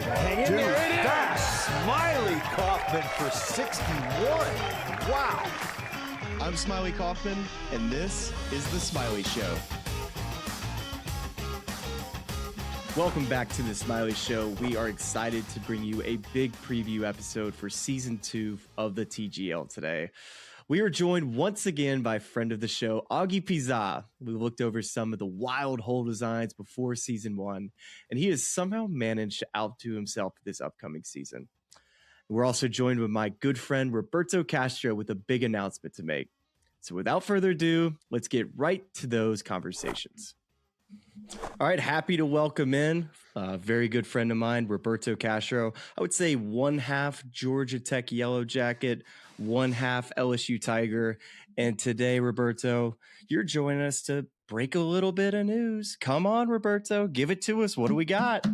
Hang in there, it is! That's Smylie Kaufman for 61. Wow. I'm Smylie Kaufman, and this is The Smylie Show. Welcome back to The Smylie Show. We are excited to bring you a big preview episode for Season 2 of the TGL today. We are joined once again by friend of the show, Augie Piza. We looked over some of the wild hole designs before Season 1, and he has somehow managed to outdo himself this upcoming season. We're also joined with my good friend, Roberto Castro, with a big announcement to make. So without further ado, let's get right to those conversations. All right, happy to welcome in a very good friend of mine, Roberto Castro. I would say one half Georgia Tech Yellow Jacket, one half LSU Tiger. And today, Roberto, you're joining us to break a little bit of news. Come on, Roberto, give it to us. What do we got?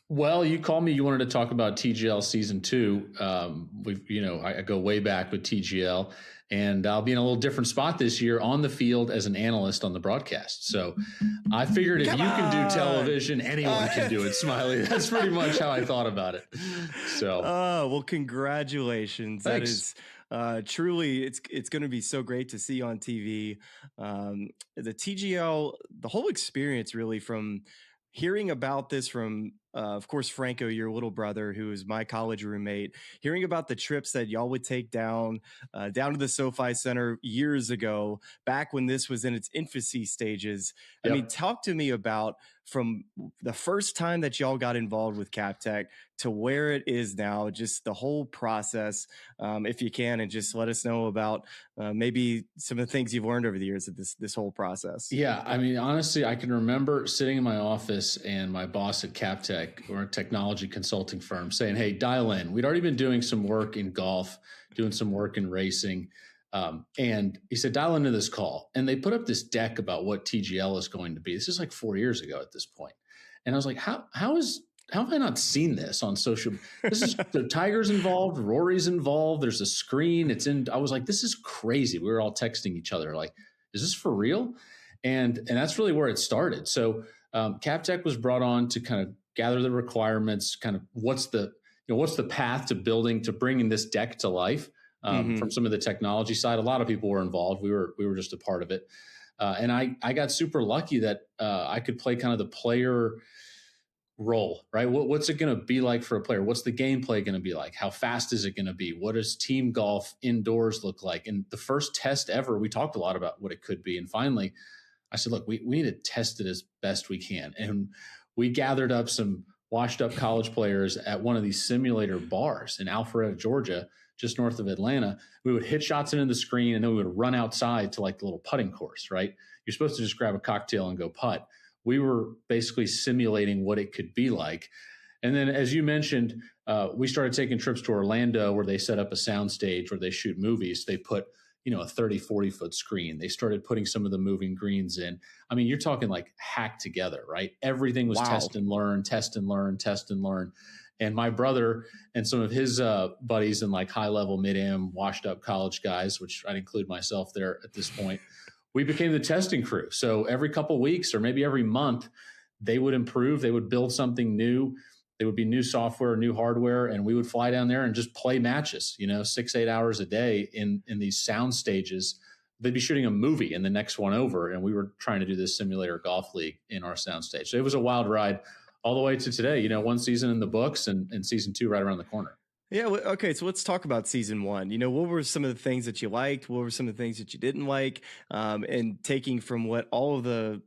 Well, you called me. You wanted to talk about TGL Season 2. I go way back with TGL, and I'll be in a little different spot this year on the field as an analyst on the broadcast. So I figured if you can do television, anyone can do it, Smylie. That's pretty much how I thought about it. So, well, congratulations. Thanks. That is truly, it's going to be so great to see on TV. The TGL, the whole experience really, from hearing about this from, of course, Franco, your little brother, who is my college roommate, hearing about the trips that y'all would take down to the SoFi Center years ago, back when this was in its infancy stages. Yep. I mean, talk to me about from the first time that y'all got involved with CapTech to where it is now, just the whole process, if you can, and just let us know about maybe some of the things you've learned over the years of this whole process. Yeah, I mean, honestly, I can remember sitting in my office and my boss at CapTech, or a technology consulting firm, saying, hey, dial in. We'd already been doing some work in golf, doing some work in racing. And he said, dial into this call. And they put up this deck about what TGL is going to be. This is like 4 years ago at this point. And I was like, how have I not seen this on social? This is the Tiger's involved, Rory's involved. There's a screen. I was like, this is crazy. We were all texting each other like, is this for real? And that's really where it started. So CapTech was brought on to kind of gather the requirements, kind of what's the path to bringing this deck to life. From some of the technology side. A lot of people were involved. We were just a part of it. And I got super lucky that I could play kind of the player role, right? What's it going to be like for a player? What's the gameplay going to be like? How fast is it going to be? What does team golf indoors look like? And the first test ever, we talked a lot about what it could be. And finally, I said, look, we need to test it as best we can. And we gathered up some washed up college players at one of these simulator bars in Alpharetta, Georgia, just north of Atlanta. We would hit shots into the screen, and then we would run outside to like the little putting course, right? You're supposed to just grab a cocktail and go putt. We were basically simulating what it could be like. And then, as you mentioned, we started taking trips to Orlando, where they set up a sound stage where they shoot movies. They put, a 30, 40 foot screen. They started putting some of the moving greens in. I mean, you're talking like hacked together, right? Everything was Wow. test and learn, test and learn, test and learn. And my brother and some of his buddies and like high level mid-am washed up college guys, which I'd include myself there at this point, we became the testing crew. So every couple of weeks or maybe every month, they would improve. They would build something new. There would be new software, new hardware, and we would fly down there and just play matches, 6-8 hours a day in these sound stages. They'd be shooting a movie in the next one over, and we were trying to do this simulator golf league in our sound stage. So it was a wild ride all the way to today, one season in the books and season 2 right around the corner. Yeah. Okay. So let's talk about season 1. What were some of the things that you liked? What were some of the things that you didn't like? And taking from what all of the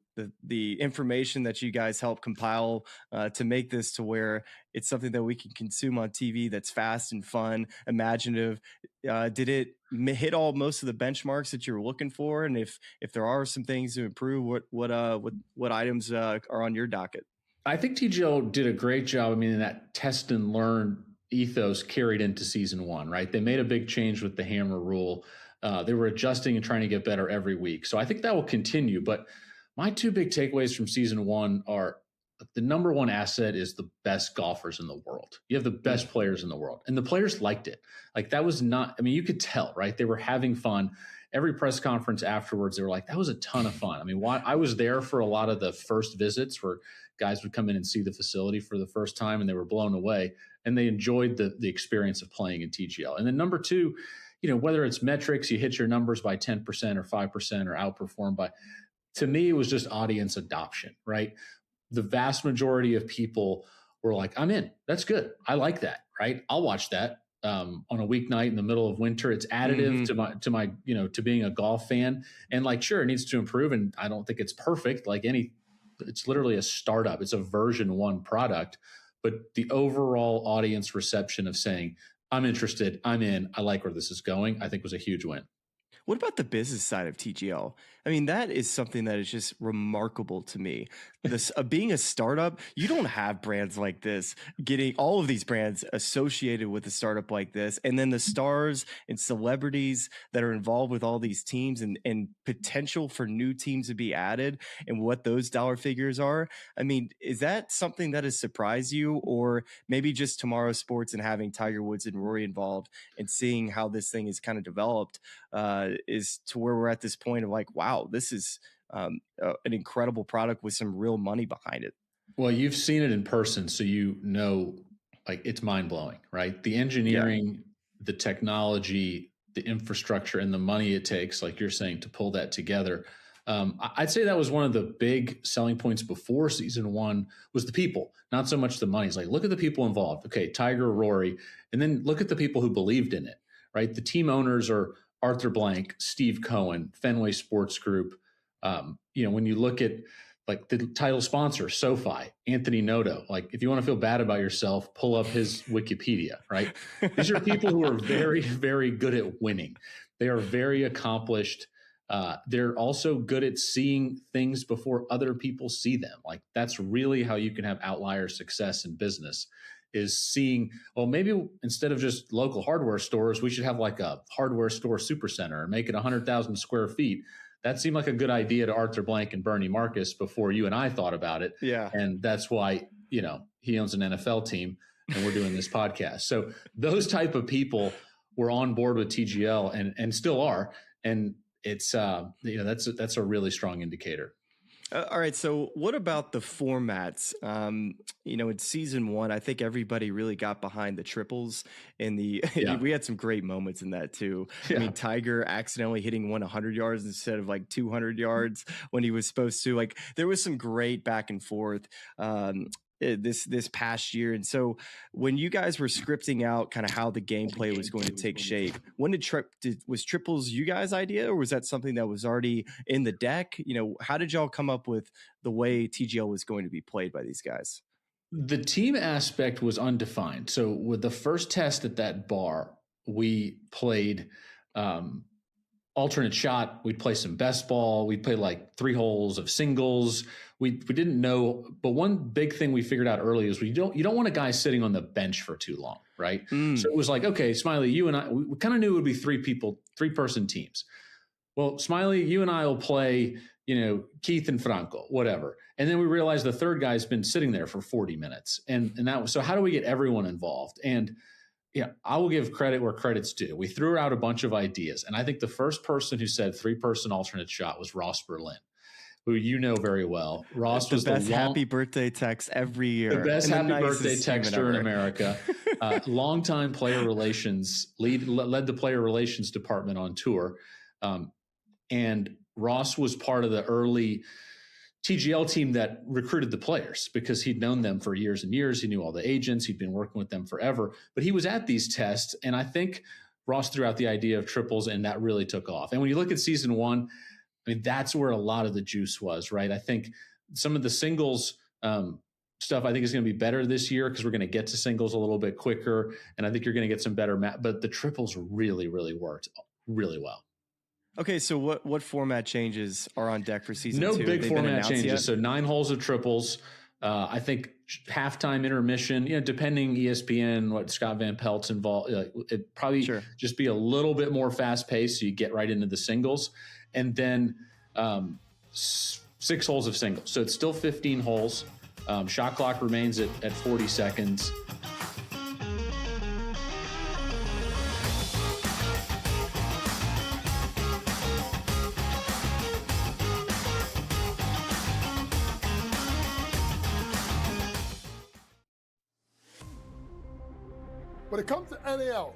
information that you guys helped compile to make this to where it's something that we can consume on TV that's fast and fun, imaginative. Did it hit most of the benchmarks that you were looking for? And if there are some things to improve, what items are on your docket? I think TGL did a great job. I mean, that test and learn ethos carried into season 1, right? They made a big change with the hammer rule. They were adjusting and trying to get better every week. So I think that will continue. But my 2 big takeaways from season 1 are the number one asset is the best golfers in the world. You have the best players in the world, and the players liked it. Like that was not, I mean, you could tell, right? They were having fun. every press conference afterwards, they were like, that was a ton of fun. I mean, I was there for a lot of the first visits where guys would come in and see the facility for the first time, and they were blown away, and they enjoyed the experience of playing in TGL. And then number two, whether it's metrics, you hit your numbers by 10% or 5% or outperform by, to me, it was just audience adoption, right? The vast majority of people were like, I'm in. That's good. I like that, right? I'll watch that on a weeknight in the middle of winter. It's additive to my to being a golf fan. And like, sure, it needs to improve, and I don't think it's perfect. It's literally a startup. It's a version 1 product, but the overall audience reception of saying, I'm interested, I'm in, I like where this is going, I think was a huge win. What about the business side of TGL? I mean, that is something that is just remarkable to me. This being a startup, you don't have brands like this, getting all of these brands associated with a startup like this, and then the stars and celebrities that are involved with all these teams and potential for new teams to be added and what those dollar figures are. I mean, is that something that has surprised you, or maybe just Tomorrow Sports and having Tiger Woods and Rory involved and seeing how this thing is kind of developed is to where we're at this point of like, wow, this is an incredible product with some real money behind it. Well, you've seen it in person, so like it's mind blowing, right? The engineering, the technology, the infrastructure, and the money it takes, like you're saying, to pull that together. I'd say that was one of the big selling points before season 1 was the people, not so much the money. It's like, look at the people involved. Okay, Tiger, Rory, and then look at the people who believed in it, right? The team owners are Arthur Blank, Steve Cohen, Fenway Sports Group. When you look at like the title sponsor, SoFi, Anthony Noto, like if you want to feel bad about yourself, pull up his Wikipedia, right? These are people who are very, very good at winning. They are very accomplished. They're also good at seeing things before other people see them. Like that's really how you can have outlier success in business, is seeing, well, maybe instead of just local hardware stores, we should have like a hardware store supercenter and make it 100,000 square feet. That seemed like a good idea to Arthur Blank and Bernie Marcus before you and I thought about it. Yeah. And that's why, he owns an NFL team and we're doing this podcast. So those type of people were on board with TGL and still are. And it's, that's a really strong indicator. All right. So what about the formats? In season 1, I think everybody really got behind the triples and we had some great moments in that too. Yeah. I mean, Tiger accidentally hitting 100 yards instead of like 200 yards when he was supposed to. Like there was some great back and forth. This past year. And so when you guys were scripting out kind of how the gameplay was going to take shape, when was triples you guys' idea, or was that something that was already in the deck? How did y'all come up with the way TGL was going to be played by these guys? The team aspect was undefined. So with the first test at that bar, we played alternate shot. We'd play some best ball. We'd play like 3 holes of singles. We didn't know, but one big thing we figured out early is you don't want a guy sitting on the bench for too long, right? So it was like, okay, Smylie, you and I, we kind of knew it would be 3-person teams. Well, Smylie, you and I will play, Keith and Franco, whatever. And then we realized the third guy's been sitting there for 40 minutes. And that was, so how do we get everyone involved? And I will give credit where credit's due. We threw out a bunch of ideas. And I think the first person who said 3-person alternate shot was Ross Berlin, who you know very well. Ross was the best happy birthday text every year. The best happy birthday texter in America. Longtime player relations, led the player relations department on tour. And Ross was part of the early TGL team that recruited the players because he'd known them for years and years. He knew all the agents. He'd been working with them forever. But he was at these tests, and I think Ross threw out the idea of triples, and that really took off. And when you look at season 1, I mean, that's where a lot of the juice was, right? I think some of the singles stuff I think is going to be better this year because we're going to get to singles a little bit quicker, and I think you're going to get some better but the triples really, really worked really well. Okay, so what format changes are on deck for season 2? No big format changes. Yet? So 9 holes of triples. I think halftime intermission, depending ESPN, what Scott Van Pelt's involved, it probably just be a little bit more fast paced so you get right into the singles. And then 6 holes of singles. So it's still 15 holes. Shot clock remains at 40 seconds. when it comes to NAL,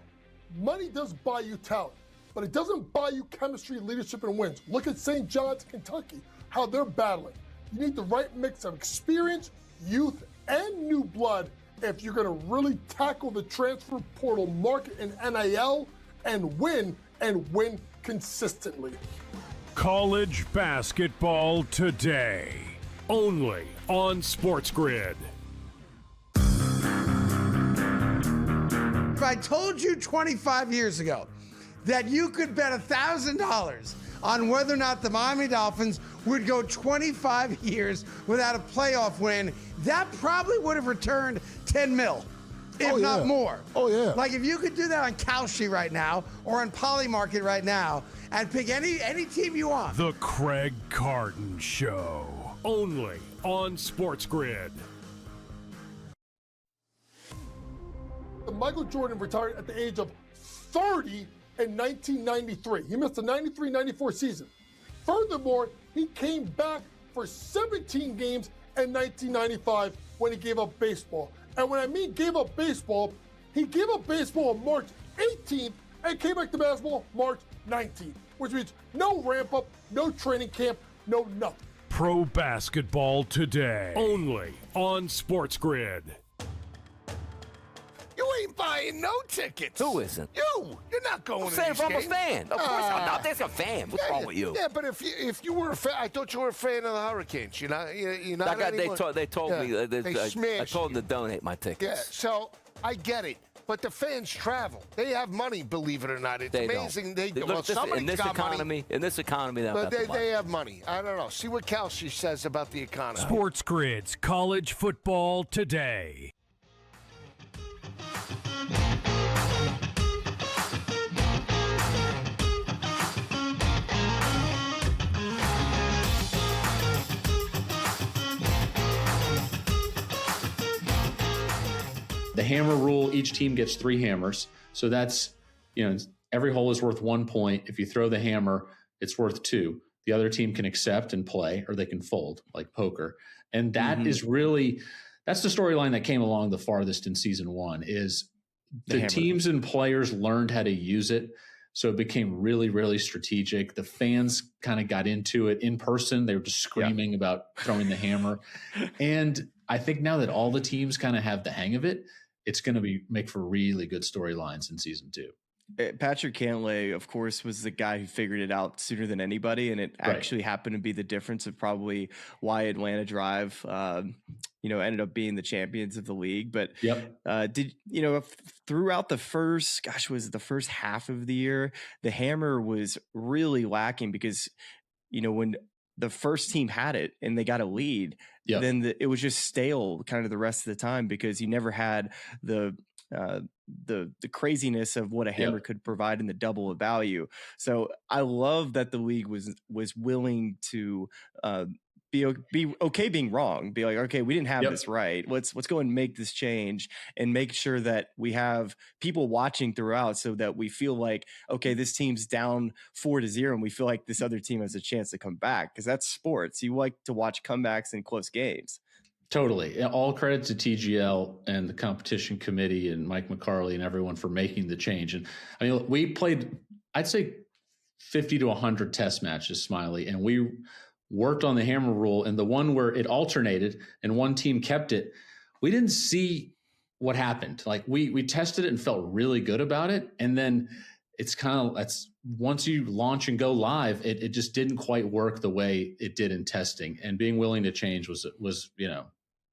money does buy you talent, but it doesn't buy you chemistry, leadership, and wins. Look at St. John's, Kentucky, how they're battling. You need the right mix of experience, youth, and new blood if you're going to really tackle the transfer portal market in NIL and win consistently. College basketball today, only on SportsGrid. If I told you 25 years ago that you could bet $1,000 on whether or not the Miami Dolphins would go 25 years without a playoff win, that probably would have returned 10 mil, if not more. Oh, yeah. Like if you could do that on Kalshi right now or on Polymarket right now and pick any team you want. The Craig Carton Show, only on SportsGrid. Michael Jordan retired at the age of 30 in 1993. He missed the 93-94 season. Furthermore, he came back for 17 games in 1995 when he gave up baseball. And when I mean gave up baseball, he gave up baseball on March 18th and came back to basketball March 19th, which means no ramp up, no training camp, no nothing. Pro basketball today, only on SportsGrid. You ain't buying no tickets. Who isn't? You. You're not going to these I'm a games. fan. Of course I'm not. There's a fan. What's wrong with you? Yeah, but if you were a fan, I thought you were a fan of the Hurricanes. You're not anymore. They told me. They smashed I told them to donate my tickets. Yeah, so I get it. But the fans travel. They have money, believe it or not. It's They amazing. don't. Well, somebody's got money. In this economy, But they have money. I don't know. See what Kalshi says about the economy. SportsGrid's college football today. The hammer rule, each team gets 3 hammers. So that's, every hole is worth 1 point. If you throw the hammer, it's worth 2. The other team can accept and play, or they can fold, like poker. And that is really, that's the storyline that came along the farthest in season 1, is the teams and players learned how to use it. So it became really, really strategic. The fans kind of got into it in person. They were just screaming about throwing the hammer. And I think now that all the teams kind of have the hang of it, it's going to make for really good storylines in season 2. Patrick Cantlay, of course, was the guy who figured it out sooner than anybody, and it actually happened to be the difference of probably why Atlanta Drive, ended up being the champions of the league. But throughout the first, was it the first half of the year, the hammer was really lacking because, when the first team had it and they got a lead, then it was just stale kind of the rest of the time because you never had the craziness of what a hammer could provide in the double of value. So I love that the league was willing to be okay being wrong, be like, okay, we didn't have this right. Let's go and make this change and make sure that we have people watching throughout so that we feel like, okay, this team's down 4-0 and we feel like this other team has a chance to come back, because that's sports. You like to watch comebacks in close games. Totally. All credit to TGL and the competition committee and Mike McCarley and everyone for making the change. And I mean, we played, I'd say 50 to 100 test matches, Smylie, and we worked on the hammer rule, and the one where it alternated and one team kept it, we didn't see what happened. Like we tested it and felt really good about it. And then it's once you launch and go live, it just didn't quite work the way it did in testing, and being willing to change was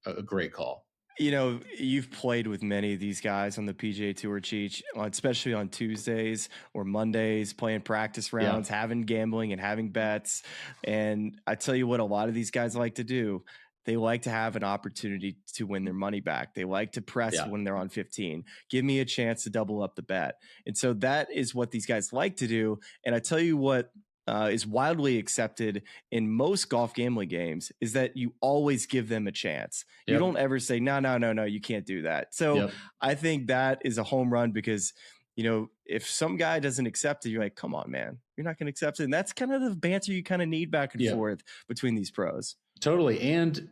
a great call. You've played with many of these guys on the PGA Tour, Cheech, especially on Tuesdays or Mondays, playing practice rounds, having gambling and having bets. And I tell you what, a lot of these guys like to do. They like to have an opportunity to win their money back. They like to press when they're on 15. Give me a chance to double up the bet. And so that is what these guys like to do. And I tell you what, is wildly accepted in most golf gambling games is that you always give them a chance. You don't ever say, no, you can't do that. So I think that is a home run because, if some guy doesn't accept it, you're like, come on, man, you're not going to accept it. And that's kind of the banter you kind of need back and forth between these pros. Totally. And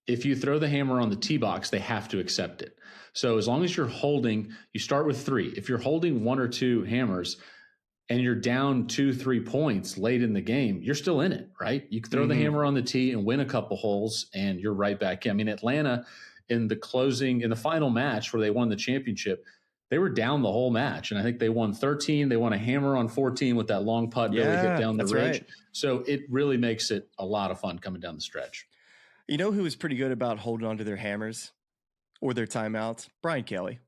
if you throw the hammer on the tee box, they have to accept it. So as long as you're holding, you start with 3. If you're holding 1 or 2 hammers and you're down 2-3 points late in the game, you're still in it, right? You can throw the hammer on the tee and win a couple holes and you're right back in. I mean, Atlanta in the final match where they won the championship, they were down the whole match. And I think they won 13. They won a hammer on 14 with that long putt really hit down the ridge. Right. So it really makes it a lot of fun coming down the stretch. You know who was pretty good about holding on to their hammers or their timeouts? Brian Kelly.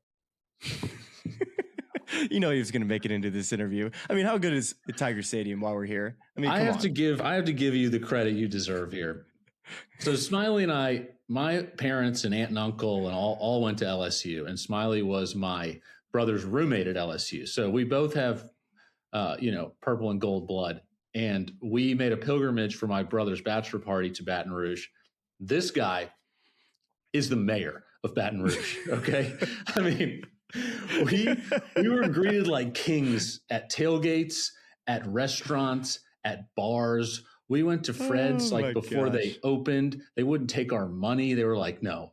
You know he was going to make it into this interview. I mean, how good is the Tiger Stadium while we're here? I mean, I have to give you the credit you deserve here. So Smylie and I, my parents and aunt and uncle and all went to LSU, and Smylie was my brother's roommate at LSU. So we both have, purple and gold blood, and we made a pilgrimage for my brother's bachelor party to Baton Rouge. This guy is the mayor of Baton Rouge. Okay. I mean, we were greeted like kings at tailgates, at restaurants, at bars. We went to Fred's before they opened. They wouldn't take our money. They were like, no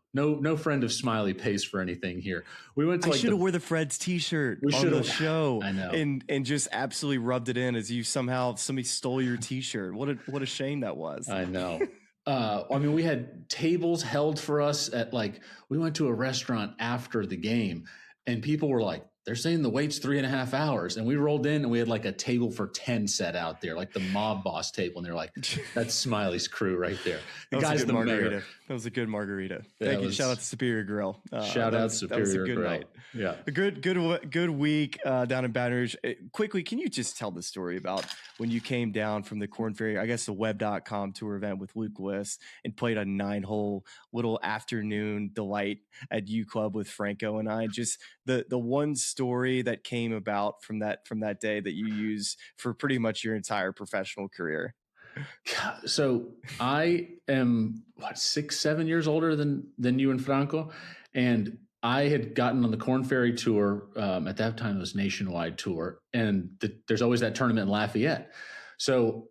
friend of Smylie pays for anything here. We went to I should have wore the Fred's t-shirt on the show. I know. And just absolutely rubbed it in as you somebody stole your t-shirt. What a shame that was. I know. I mean, we had tables held for us we went to a restaurant after the game and people were like, they're saying the wait's 3.5 hours. And we rolled in and we had like a table for 10 set out there, like the mob boss table. And they're like, that's Smiley's crew right there. The guy's the mayor. That was a good margarita. Thank you. Shout out to Superior Grill. Shout out Superior Grill. That was a good night. Yeah. A good week down in Baton Rouge. Quickly, can you just tell the story about when you came down from the Corn Ferry, I guess the web.com tour event with Luke Lewis and played a 9-hole little afternoon delight at U Club with Franco and I? Just the one story that came about from that day that you use for pretty much your entire professional career. So I am 6-7 years older than you and Franco, and I had gotten on the Corn Ferry tour. At that time, it was nationwide tour, and there's always that tournament in Lafayette. So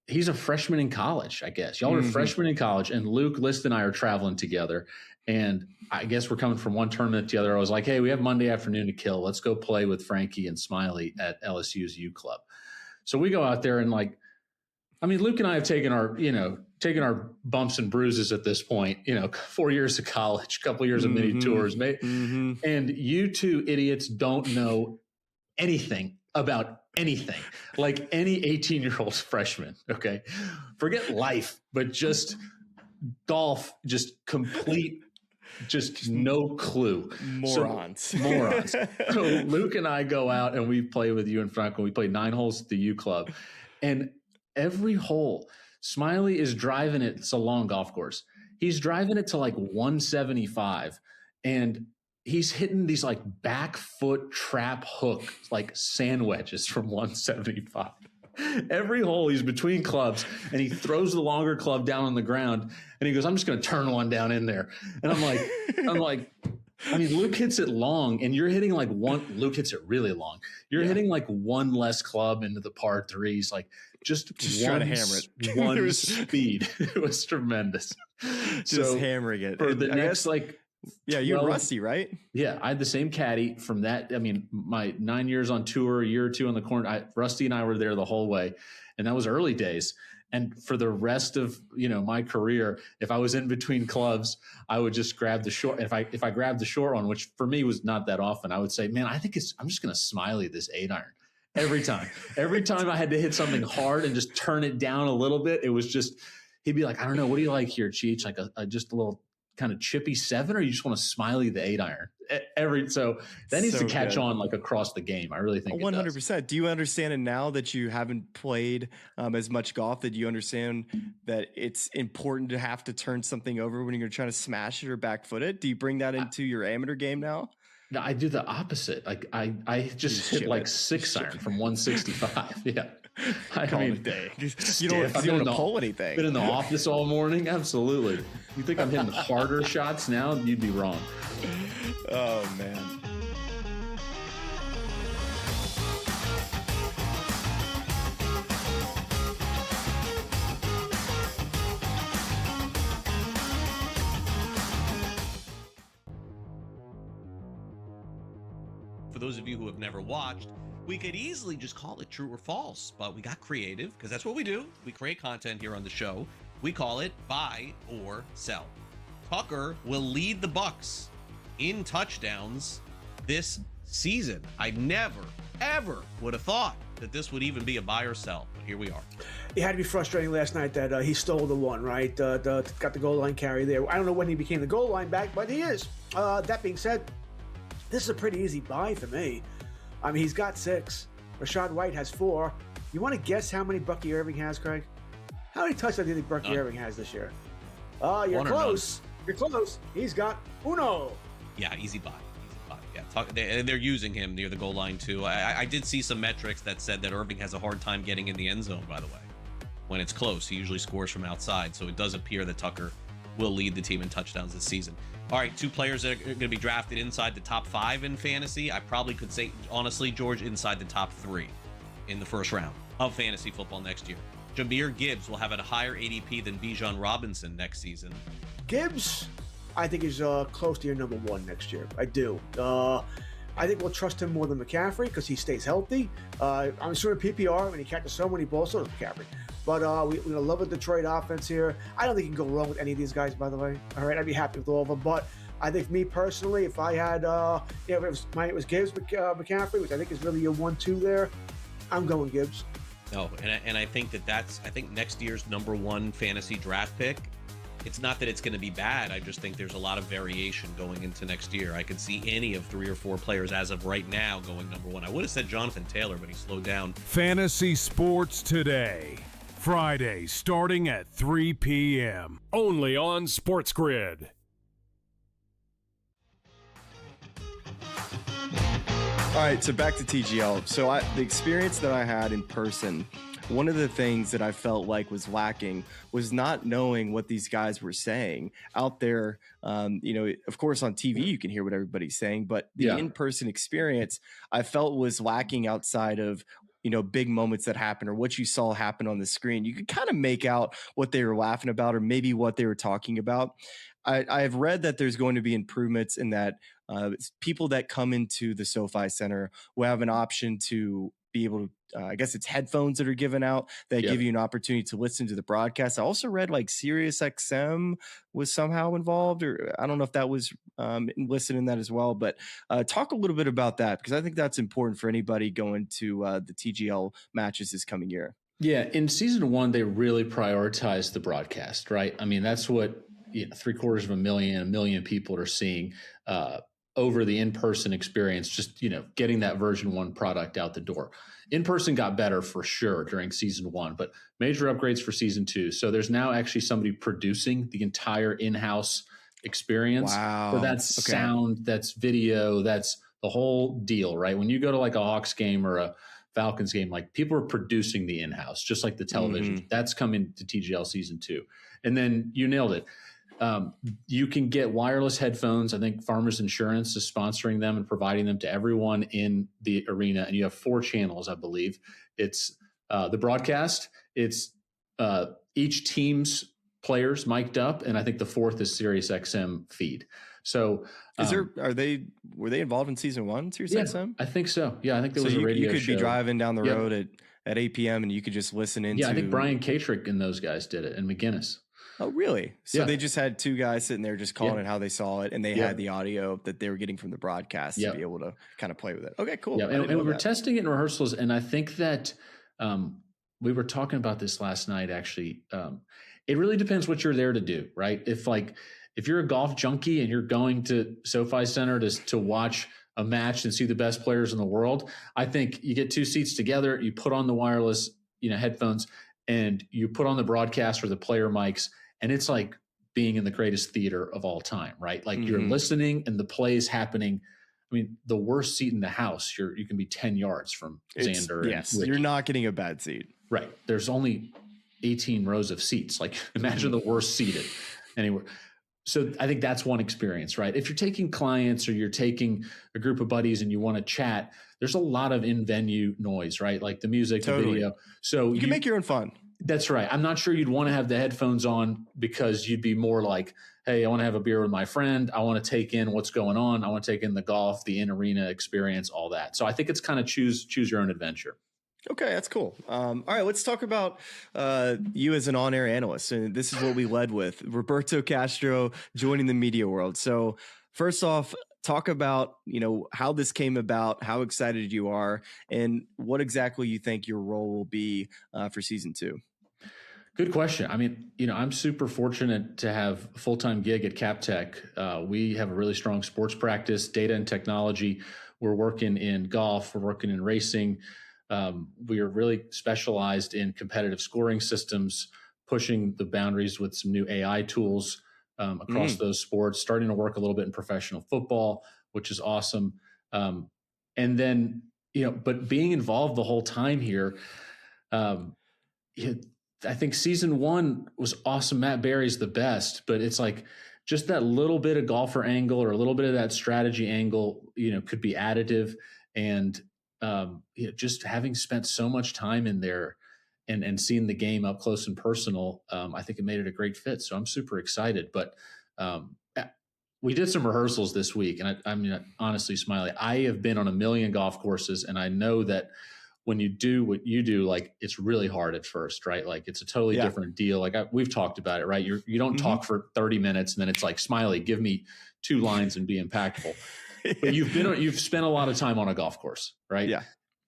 he's a freshman in college, I guess. Y'all are freshmen in college, and Luke List and I are traveling together. And I guess we're coming from one tournament to the other. I was like, hey, we have Monday afternoon to kill. Let's go play with Frankie and Smylie at LSU's U Club. So we go out there and Luke and I have taken our bumps and bruises at this point, 4 years of college, a couple years of mini tours. And you two idiots don't know anything about anything, like any 18-year-old freshman. Okay. Forget life, but just golf, just no clue. Morons. So Luke and I go out and we play with you and Franco. We play 9 holes at the U Club, and every hole, Smylie is driving it. It's a long golf course. He's driving it to 175, and he's hitting these back foot trap hook sand wedges from 175. Every hole he's between clubs, and he throws the longer club down on the ground, and he goes, I'm just going to turn one down in there. And I'm like, Luke hits it long, and you're hitting Luke hits it really long. You're hitting one less club into the par threes, just trying to hammer it. One speed. It was tremendous. Just hammering it. For the next you're Rusty, right? Yeah, I had the same caddy from that. I mean, my 9 years on tour, a year or two on the corner. Rusty and I were there the whole way, and that was early days. And for the rest of my career, if I was in between clubs, I would just grab the short. If I grabbed the short one, which for me was not that often, I would say, man, I'm just going to Smylie this 8-iron every time. Every time I had to hit something hard and just turn it down a little bit, it was just he'd be like, I don't know, what do you like here, Cheech? Just a little kind of chippy 7, or you just want to Smylie the 8-iron? So that needs to catch on across the game. I really think 100%. Do you understand it now that you haven't played as much golf, that you understand that it's important to have to turn something over when you're trying to smash it or back foot it? Do you bring that into your amateur game now? No, I do the opposite. I just hit 6-iron from 165. Yeah. I mean, you don't want to pull anything. Been in the office all morning. Absolutely. You think I'm hitting harder shots now? You'd be wrong. Oh man. for those of you who have never watched, we could easily just call it true or false, but we got creative because that's what we do. We create content here on the show. We call it buy or sell. Tucker will lead the Bucs in touchdowns this season. I never, ever would have thought that this would even be a buy or sell, but here we are. It had to be frustrating last night that he stole the one, right? Got the goal line carry there. I don't know when he became the goal line back, but he is. That being said, this is a pretty easy buy for me. I mean, he's got 6. Rashad White has 4. You want to guess how many Bucky Irving has, Craig? How many touchdowns do you think Bucky Irving has this year? You're close. You're close. He's got uno. Yeah, easy buy. Yeah, they're using him near the goal line too. I did see some metrics that said that Irving has a hard time getting in the end zone, by the way. When it's close, he usually scores from outside. So it does appear that Tucker will lead the team in touchdowns this season. All right, 2 players that are going to be drafted inside the top 5 in fantasy. I probably could say, honestly, George, inside the top 3 in the first round of fantasy football next year. Jahmyr Gibbs will have a higher ADP than Bijan Robinson next season. Gibbs, I think is close to your number 1 next year. I do. I think we'll trust him more than McCaffrey because he stays healthy. I'm sure in PPR when he catches so many balls, so does McCaffrey. But we love a Detroit offense here. I don't think you can go wrong with any of these guys, by the way. All right, I'd be happy with all of them. But I think me personally, if I had, if it was Gibbs, McCaffrey, which I think is really your 1-2 there, I'm going Gibbs. No, and I think I think next year's number 1 fantasy draft pick, it's not that it's going to be bad. I just think there's a lot of variation going into next year. I could see any of 3 or 4 players as of right now going number 1. I would have said Jonathan Taylor, but he slowed down. Fantasy Sports Today. Friday, starting at 3 p.m. Only on SportsGrid. All right, so back to TGL. So the experience that I had in person, one of the things that I felt like was lacking was not knowing what these guys were saying out there. Of course, on TV, you can hear what everybody's saying, but the in-person experience I felt was lacking outside of big moments that happen or what you saw happen on the screen. You could kind of make out what they were laughing about or maybe what they were talking about. I have read that there's going to be improvements in that people that come into the SoFi Center will have an option to be able to, I guess it's headphones that are given out that give you an opportunity to listen to the broadcast. I also read like SiriusXM was somehow involved, or I don't know if that was listed in that as well, but talk a little bit about that because I think that's important for anybody going to the TGL matches this coming year. Yeah, in season 1, they really prioritized the broadcast, right? I mean, that's what 750,000, 1 million people are seeing over the in-person experience, just, getting that version 1 product out the door. In-person got better for sure during season 1, but major upgrades for season 2. So there's now actually somebody producing the entire in-house experience. Wow. So that's sound, that's video, that's the whole deal, right? When you go to like a Hawks game or a Falcons game, like people are producing the in-house, just like the television. Mm-hmm. That's coming to TGL season 2. And then you nailed it. You can get wireless headphones. I think Farmers Insurance is sponsoring them and providing them to everyone in the arena. And you have 4 channels, I believe. It's the broadcast. It's each team's players mic'd up. And I think the 4th is SiriusXM feed. So were they involved in season 1, SiriusXM? I think so. Yeah, I think there was a radio show. You could be driving down the road at 8 p.m. and you could just listen into. Yeah, I think Brian Katrick and those guys did it, and McGinnis. Oh, really? So they just had 2 guys sitting there just calling it how they saw it, and they had the audio that they were getting from the broadcast to be able to kind of play with it. Okay, cool. Yeah, and we were testing it in rehearsals, and I think that we were talking about this last night, actually. It really depends what you're there to do, right? If you're a golf junkie and you're going to SoFi Center to watch a match and see the best players in the world, I think you get 2 seats together, you put on the wireless, headphones, and you put on the broadcast or the player mics, and it's like being in the greatest theater of all time, right? Like you're listening and the play is happening. I mean, the worst seat in the house, you can be 10 yards from Xander. Yes, you're not getting a bad seat. Right. There's only 18 rows of seats. Like imagine the worst seated anywhere. So I think that's one experience, right? If you're taking clients or you're taking a group of buddies and you want to chat, there's a lot of in-venue noise, right? Like the music, the video. So you can make your own fun. That's right. I'm not sure you'd want to have the headphones on because you'd be more like, hey, I want to have a beer with my friend. I want to take in what's going on. I want to take in the golf, the in-arena experience, all that. So I think it's kind of choose your own adventure. Okay, that's cool. All right, let's talk about you as an on-air analyst. And this is what we led with. Roberto Castro joining the media world. So first off, talk about, how this came about, how excited you are, and what exactly you think your role will be for season 2. Good question. I mean, I'm super fortunate to have a full-time gig at CapTech. We have a really strong sports practice, data and technology. We're working in golf. We're working in racing. We are really specialized in competitive scoring systems, pushing the boundaries with some new AI tools across those sports, starting to work a little bit in professional football, which is awesome. And then, but being involved the whole time here, I think season 1 was awesome. Matt Berry's the best, but it's like just that little bit of golfer angle or a little bit of that strategy angle, could be additive. And just having spent so much time in there and seeing the game up close and personal, I think it made it a great fit. So I'm super excited. But we did some rehearsals this week, and I mean, honestly, Smylie, I have been on a million golf courses, and I know that when you do what you do, like it's really hard at first, right? Like it's a totally different deal. Like we've talked about it, right? You don't talk for 30 minutes and then it's like, Smylie, give me 2 lines and be impactful. But you've spent a lot of time on a golf course, right? Yeah.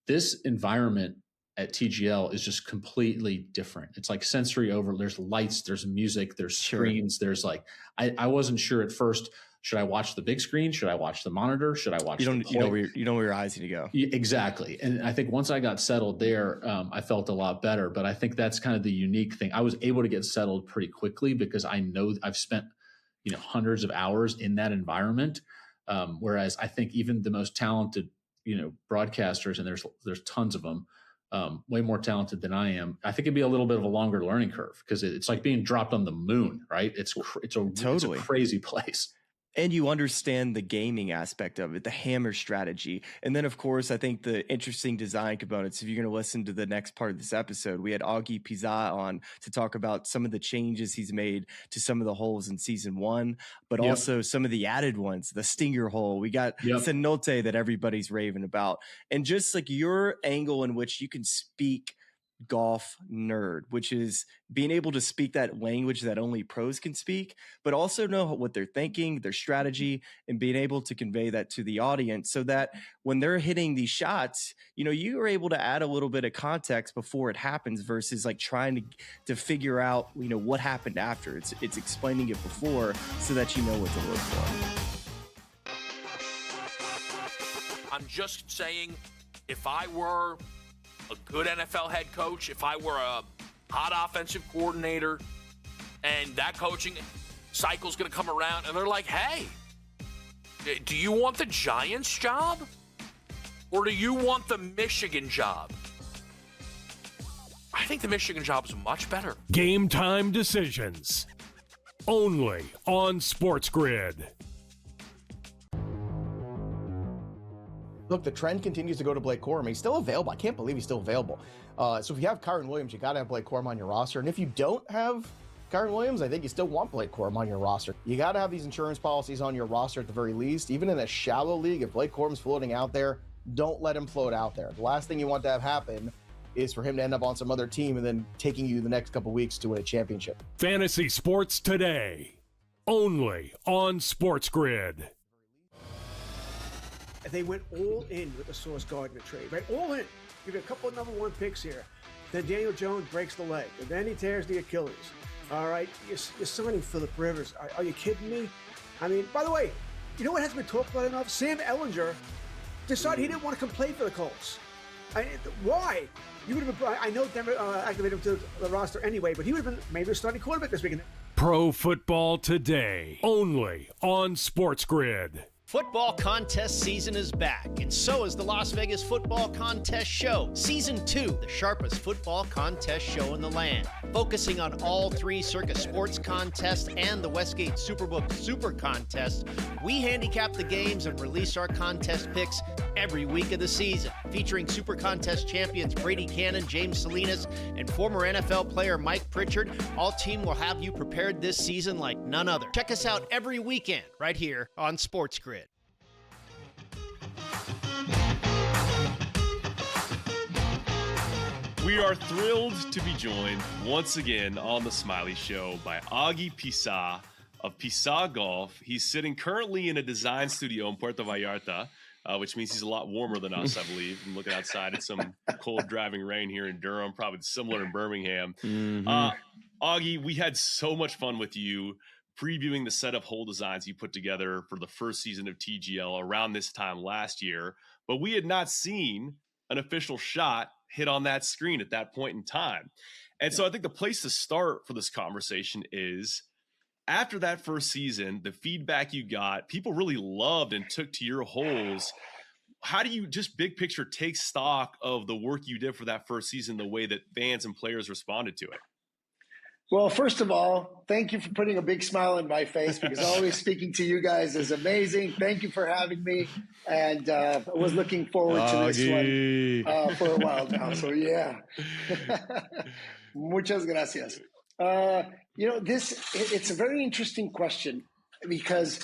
This environment at TGL is just completely different. It's like sensory over. There's lights, there's music, there's screens. There's like, I wasn't sure at first. Should I watch the big screen? Should I watch the monitor? Should I watch? You know where your eyes need to go. Exactly. And I think once I got settled there, I felt a lot better. But I think that's kind of the unique thing. I was able to get settled pretty quickly because I know I've spent, hundreds of hours in that environment. Whereas I think even the most talented, broadcasters, and there's tons of them, way more talented than I am. I think it'd be a little bit of a longer learning curve because it's like being dropped on the moon, right? It's a crazy place. And you understand the gaming aspect of it, the hammer strategy. And then, of course, I think the interesting design components, if you're going to listen to the next part of this episode, we had Augie Piza on to talk about some of the changes he's made to some of the holes in season 1, but also some of the added ones, the stinger hole. We got Cenote that everybody's raving about. And just like your angle in which you can speak golf nerd, which is being able to speak that language that only pros can speak, but also know what they're thinking, their strategy, and being able to convey that to the audience so that when they're hitting these shots, you are able to add a little bit of context before it happens versus like trying to figure out, what happened after. It's explaining it before so that you know what to look for. I'm just saying, if I were a good NFL head coach, if I were a hot offensive coordinator and that coaching cycle's going to come around and they're like, hey, do you want the Giants job or do you want the Michigan job? I think the Michigan job is much better. Game time decisions. Only on SportsGrid. Look, the trend continues to go to Blake Corum. He's still available. I can't believe he's still available. So if you have Kyron Williams, you got to have Blake Corum on your roster. And if you don't have Kyron Williams, I think you still want Blake Corum on your roster. You got to have these insurance policies on your roster at the very least. Even in a shallow league, if Blake Corum's floating out there, don't let him float out there. The last thing you want to have happen is for him to end up on some other team and then taking you the next couple weeks to win a championship. Fantasy Sports Today, only on SportsGrid. They went all in with the Sauce Gardner trade, right? All in. You get a couple of number 1 picks here. Then Daniel Jones breaks the leg, and then he tears the Achilles. All right, you're signing Phillip Rivers. Are you kidding me? I mean, by the way, you know what hasn't been talked about enough? Sam Ellinger decided he didn't want to come play for the Colts. Why? You would have been. I know Denver activated him to the roster anyway, but he would have been maybe a starting quarterback this weekend. Pro Football Today, only on SportsGrid. Football contest season is back, and so is the Las Vegas Football Contest Show. Season 2, the sharpest football contest show in the land. Focusing on all 3 Circus Sports contests and the Westgate Superbook Super Contest, we handicap the games and release our contest picks every week of the season. Featuring Super Contest champions Brady Cannon, James Salinas, and former NFL player Mike Pritchard, all team will have you prepared this season like none other. Check us out every weekend right here on SportsGrid. We are thrilled to be joined once again on the Smylie Show by Augie Piza of Piza Golf. He's sitting currently in a design studio in Puerto Vallarta, which means he's a lot warmer than us, I believe. I'm looking outside at some cold driving rain here in Durham, probably similar in Birmingham. Augie, we had so much fun with you previewing the set of hole designs you put together for the first season of TGL around this time last year, but we had not seen an official shot hit on that screen at that point in time. And so I think the place to start for this conversation is, after that first season, the feedback you got, people really loved and took to your holes. How do you just big picture take stock of the work you did for that first season, the way that fans and players responded to it? Well, first of all, thank you for putting a big smile on my face, because always speaking to you guys is amazing. Thank you for having me. And I was looking forward to this one for a while now. So, yeah. Muchas gracias. It's a very interesting question, because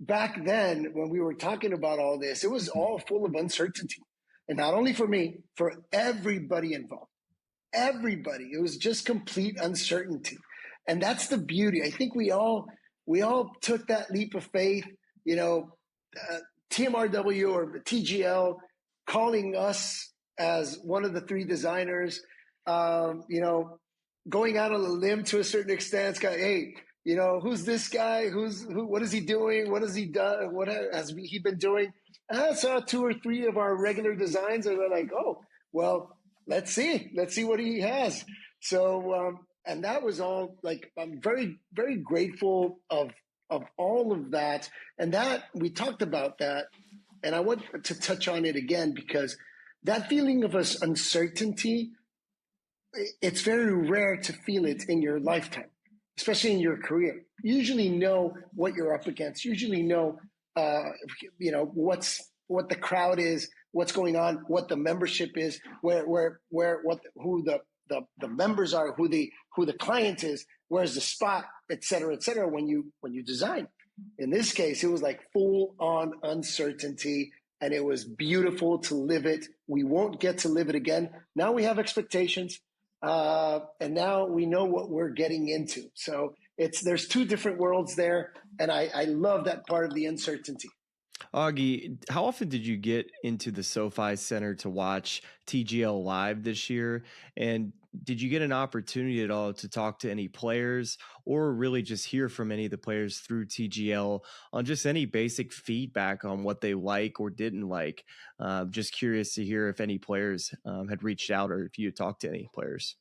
back then when we were talking about all this, it was all full of uncertainty. And not only for me, for everybody involved. Everybody. It was just complete uncertainty. And that's the beauty. I think we all took that leap of faith, TMRW or TGL calling us as one of the 3 designers, going out on a limb to a certain extent. Hey, who's this guy? What is he doing? What has he done? What has he been doing? And I saw 2 or 3 of our regular designs, and we're like, oh, well, let's see what he has. So, and that was all, like, I'm very, very grateful of all of that. And that, we talked about that, and I want to touch on it again, because that feeling of uncertainty, it's very rare to feel it in your lifetime, especially in your career. You usually know what you're up against. You usually know, what the crowd is, what's going on, what the membership is, who the members are, who the client is, where's the spot, et cetera, when you design. In this case, it was like full on uncertainty, and it was beautiful to live it. We won't get to live it again. Now we have expectations, and now we know what we're getting into. So there's 2 different worlds there, and I love that part of the uncertainty. Augie, how often did you get into the SoFi Center to watch TGL live this year? And did you get an opportunity at all to talk to any players, or really just hear from any of the players through TGL on just any basic feedback on what they like or didn't like? Just curious to hear if any players had reached out, or if you had talked to any players.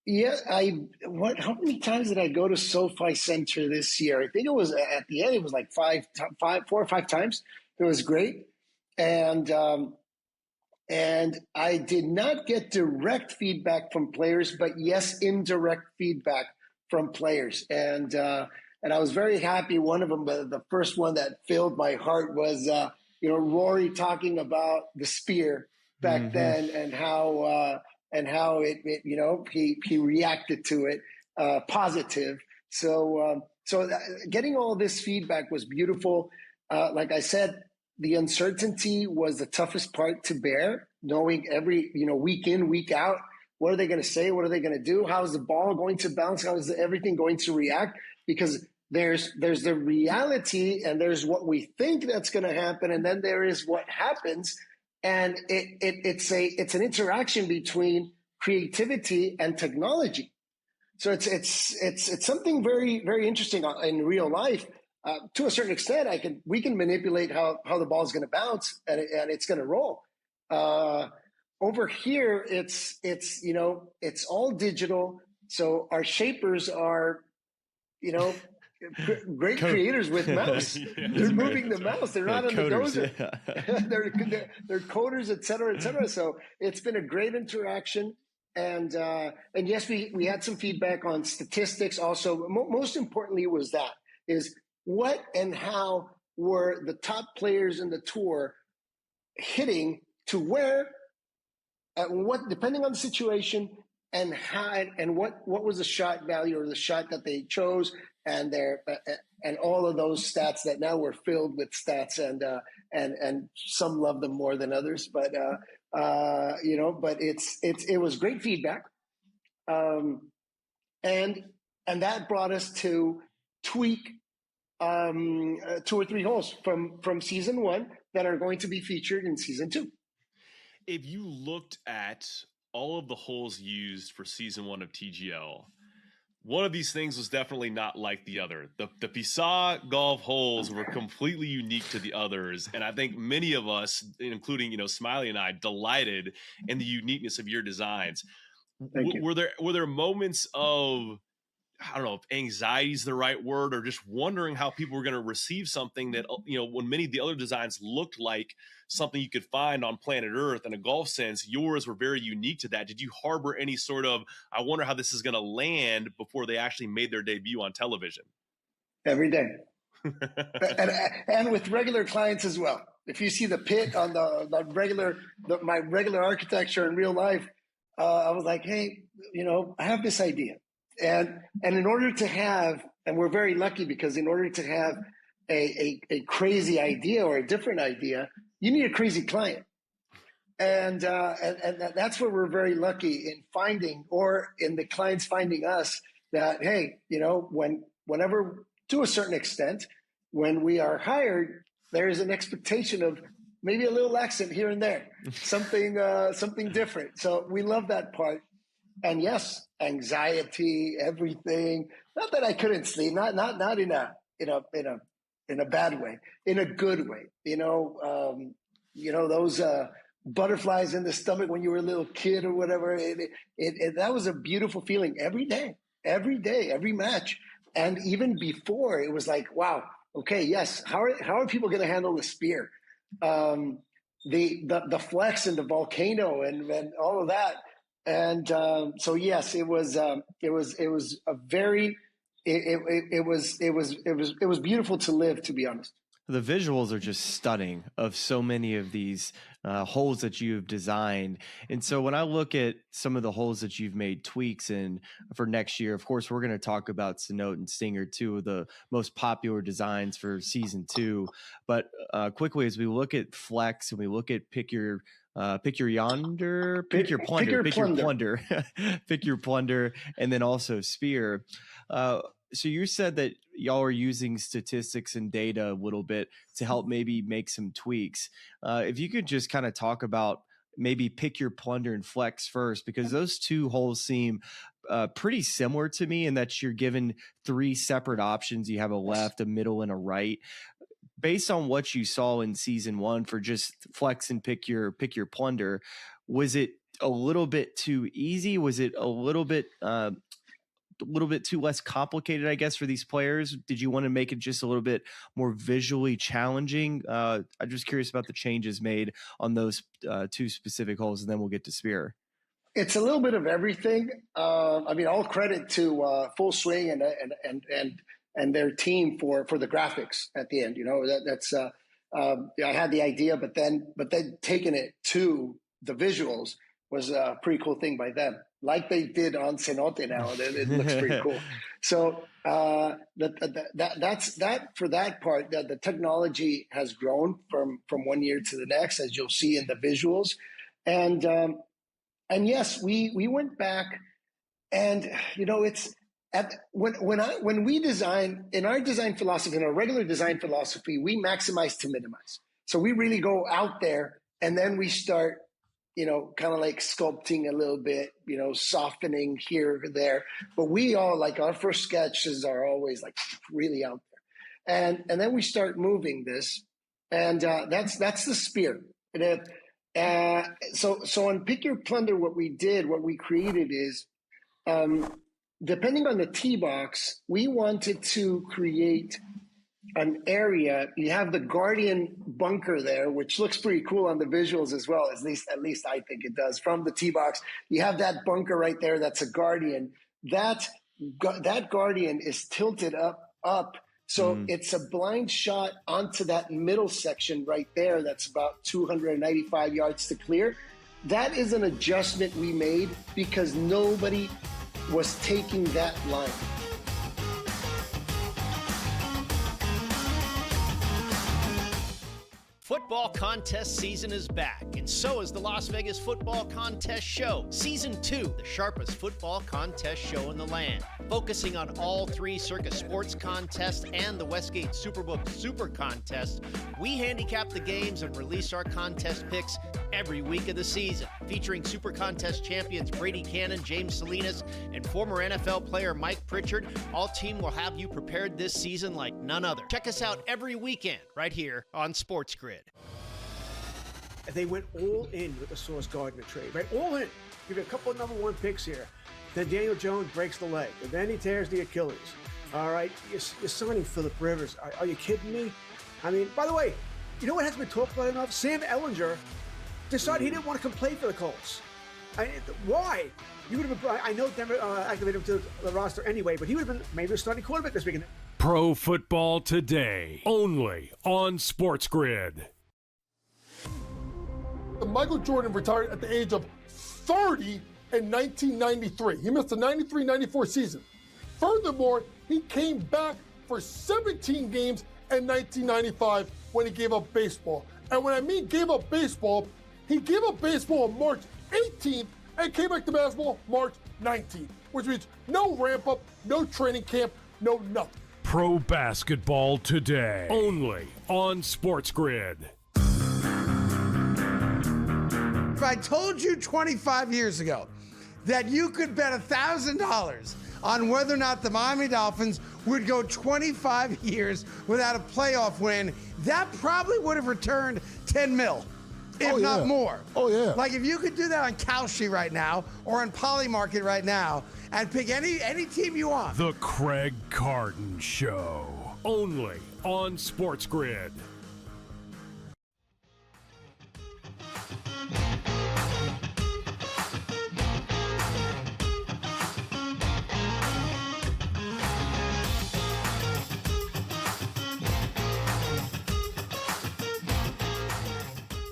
Yeah, how many times did I go to SoFi Center this year? I think it was at the end, it was like 4 or 5 times. It was great. And I did not get direct feedback from players, but yes, indirect feedback from players. And I was very happy. One of them, the first one that filled my heart was, Rory talking about the spear back then, and how he reacted to it positive. So getting all this feedback was beautiful. Like I said, the uncertainty was the toughest part to bear, knowing every, week in, week out, what are they going to say? What are they going to do? How is the ball going to bounce? How is everything going to react? Because there's the reality, and there's what we think that's going to happen, and then there is what happens. And it's an interaction between creativity and technology. So it's something very, very interesting in real life. To a certain extent, we can manipulate how the ball is going to bounce, and it's going to roll. Over here, it's all digital. So our shapers are, great creators with mouse. They're moving the mouse. They're not on the dozer. They're coders, et cetera, et cetera. So it's been a great interaction. And yes, we had some feedback on statistics. Also, most importantly was what and how were the top players in the tour hitting to where, what, depending on the situation, and how, and what was the shot value or the shot that they chose, and and all of those stats that now we're filled with stats, and some love them more than others, but but it was great feedback, and that brought us to tweak 2 or 3 holes from season 1 that are going to be featured in season 2. If you looked at all of the holes used for season 1 of TGL, one of these things was definitely not like the other. The Pisa golf holes were completely unique to the others, and I think many of us, including Smylie and I, delighted in the uniqueness of your designs. Were there moments of, I don't know if anxiety is the right word, or just wondering how people were going to receive something that, when many of the other designs looked like something you could find on planet Earth in a golf sense, yours were very unique to that. Did you harbor any sort of, I wonder how this is going to land before they actually made their debut on television? Every day. and with regular clients as well. If you see the pit on my regular architecture in real life, I was like, hey, I have this idea. And in order to have, and we're very lucky because in order to have a crazy idea or a different idea, you need a crazy client. And that's where we're very lucky in finding, or in the clients finding us, that, hey, whenever, to a certain extent, when we are hired, there is an expectation of maybe a little accent here and there, something different. So we love that part. And yes, anxiety, everything. Not that I couldn't sleep. Not in a bad way. In a good way. Those butterflies in the stomach when you were a little kid or whatever. That was a beautiful feeling every day, every match, and even before. It was like, wow. Okay, yes. How are people going to handle the spear? The flex and the volcano and all of that. And so yes, it was beautiful to live, to be honest. The visuals are just stunning of so many of these holes that you've designed. And so when I look at some of the holes that you've made tweaks in for next year, of course, we're going to talk about Cenote and Stinger, 2 of the most popular designs for season 2. But quickly, as we look at Flex and we look at pick your plunder, and then also Spear. So you said that y'all are using statistics and data a little bit to help maybe make some tweaks. If you could just kind of talk about maybe pick your plunder and Flex first, because those 2 holes seem pretty similar to me in that you're given 3 separate options. You have a left, a middle, and a right. Based on what you saw in season 1 for just Flex and pick your plunder, was it a little bit too easy? Was it a little bit too less complicated, I guess, for these players? Did you want to make it just a little bit more visually challenging? I'm just curious about the changes made on those 2 specific holes, and then we'll get to Spear. It's a little bit of everything. All credit to Full Swing and their team for the graphics at the end. That's I had the idea, but then taking it to the visuals was a pretty cool thing by them, like they did on Cenote now. It looks pretty cool. So that's that for that part. The technology has grown from one year to the next, as you'll see in the visuals. And yes, we went back, and it's when we design, in our design philosophy, in our regular design philosophy, we maximize to minimize. So we really go out there, and then we start, kind of like sculpting a little bit, softening here or there. But we all, like, our first sketches are always like really out there, and then we start moving this, and that's the Spear. So on Pick Your Plunder, what we created is depending on the tee box, we wanted to create an area. You have the Guardian bunker there, which looks pretty cool on the visuals as well. At least I think it does. From the tee box, you have that bunker right there. That's a Guardian. That Guardian is tilted up. So it's a blind shot onto that middle section right there. That's about 295 yards to clear. That is an adjustment we made because nobody was taking that line. Football contest season is back, and so is the Las Vegas Football Contest Show. Season 2, the sharpest football contest show in the land. Focusing on all three Circa Sports contests and the Westgate Superbook Super Contest, we handicap the games and release our contest picks every week of the season. Featuring Super Contest champions Brady Cannon, James Salinas, and former NFL player Mike Pritchard, all team will have you prepared this season like none other. Check us out every weekend right here on SportsGrid. They went all in with the Sauce Gardner trade, right? All in. Give you a couple of number one picks here. Then Daniel Jones breaks the leg, and then he tears the Achilles. All right, you're signing Phillip Rivers. Are you kidding me? I mean, by the way, you know what hasn't been talked about enough? Sam Ehlinger decided he didn't want to come play for the Colts. Why? You would have been. I know Denver activated him to the roster anyway, but he would have been maybe a starting quarterback this weekend. Pro Football Today, only on SportsGrid. Michael Jordan retired at the age of 30 in 1993. He missed the 93-94 season. Furthermore, he came back for 17 games in 1995 when he gave up baseball. And when I mean gave up baseball, he gave up baseball on March 18th and came back to basketball March 19th, which means no ramp up, no training camp, no nothing. Pro Basketball Today, only on SportsGrid. If I told you 25 years ago that you could bet $1,000 on whether or not the Miami Dolphins would go 25 years without a playoff win, that probably would have returned 10 mil, if not more. Oh, yeah. Like if you could do that on Kalshi right now or on Polymarket right now and pick any team you want. The Craig Carton Show, only on SportsGrid.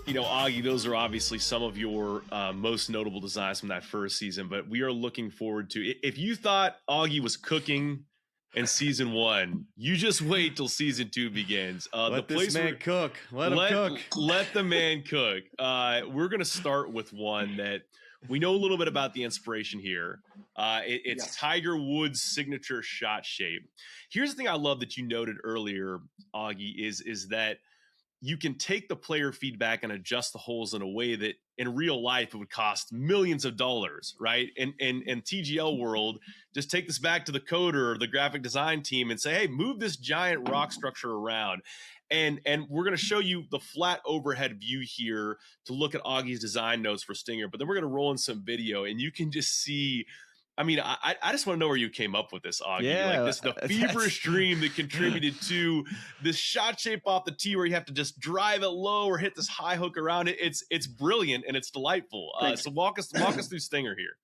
You know, Augie, those are obviously some of your most notable designs from that first season, but we are looking forward to it. If you thought Augie was cooking in season 1, you just wait till season 2 begins. Let this man cook. Let him cook. Let the man cook. We're going to start with one that we know a little bit about the inspiration here. It's Tiger Woods' signature shot shape. Here's the thing I love that you noted earlier, Augie, is that you can take the player feedback and adjust the holes in a way that in real life it would cost millions of dollars, right? In TGL world, just take this back to the coder or the graphic design team and say, hey, move this giant rock structure around. And we're going to show you the flat overhead view here to look at Augie's design notes for Stinger, but then we're going to roll in some video and you can just see. I mean, I just want to know where you came up with this, Augie. Yeah, like the feverish dream that contributed to this shot shape off the tee where you have to just drive it low or hit this high hook around it. It's brilliant and it's delightful. So walk us through Stinger here.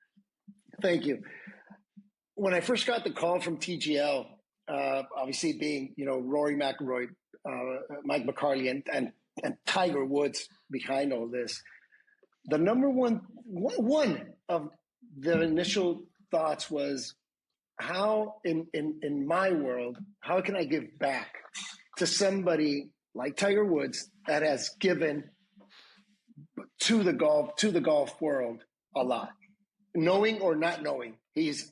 Thank you. When I first got the call from TGL, obviously being Rory McIlroy, Mike McCarthy, and Tiger Woods behind all this, the number one of the initial thoughts was how in my world, how can I give back to somebody like Tiger Woods that has given to the golf world a lot, knowing or not knowing. He's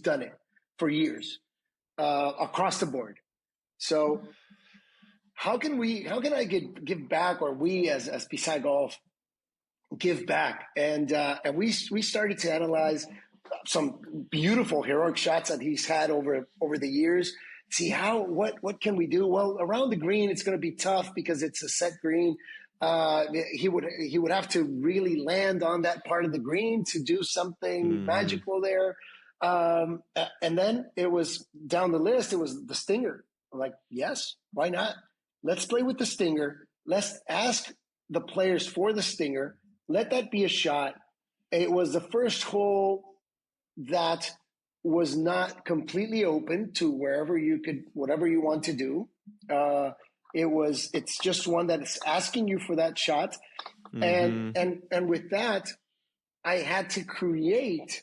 done it for years across the board. So how can I give back, or we as Piza Golf give back? And we started to analyze some beautiful heroic shots that he's had over the years. See what can we do? Well, around the green, it's going to be tough because it's a set green. He would have to really land on that part of the green to do something magical there. And then it was down the list. It was the Stinger. I'm like, yes, why not? Let's play with the Stinger. Let's ask the players for the Stinger. Let that be a shot. It was the first hole that was not completely open to wherever you could, whatever you want to do. It's just one that's asking you for that shot. And with that, I had to create,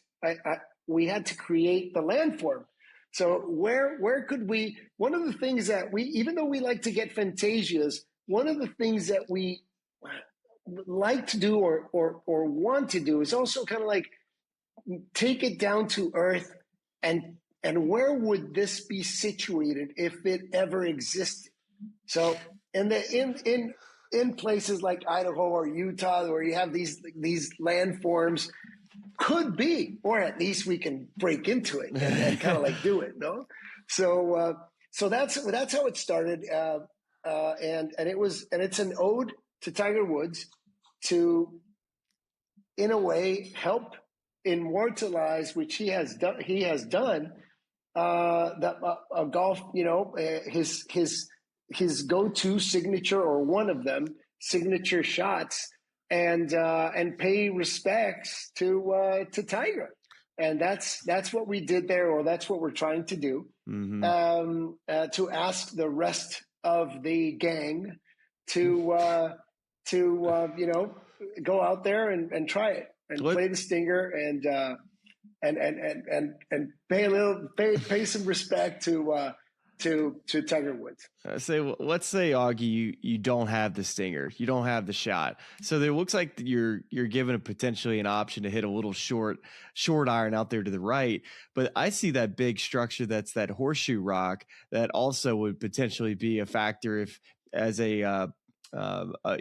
we had to create the landform. So where could we, one of the things that we, even though we like to get fantasias, one of the things that we like to do or want to do is also kind of like take it down to earth and where would this be situated if it ever existed? So in places like Idaho or Utah where you have these landforms, could be, or at least we can break into it and kind of like do it, no? So that's how it started, and it's an ode to Tiger Woods to, in a way, help immortalize, which he has done. He has done golf. His go-to signature, or one of them signature shots, and pay respects to Tiger, and that's what we did there, or that's what we're trying to do. To ask the rest of the gang to go out there and try it and play the Stinger and pay some respect to Tiger Woods. Let's say, Augie, you don't have the Stinger, you don't have the shot, so it looks like you're given potentially an option to hit a little short iron out there to the right. But I see that big structure that's that horseshoe rock that also would potentially be a factor if as a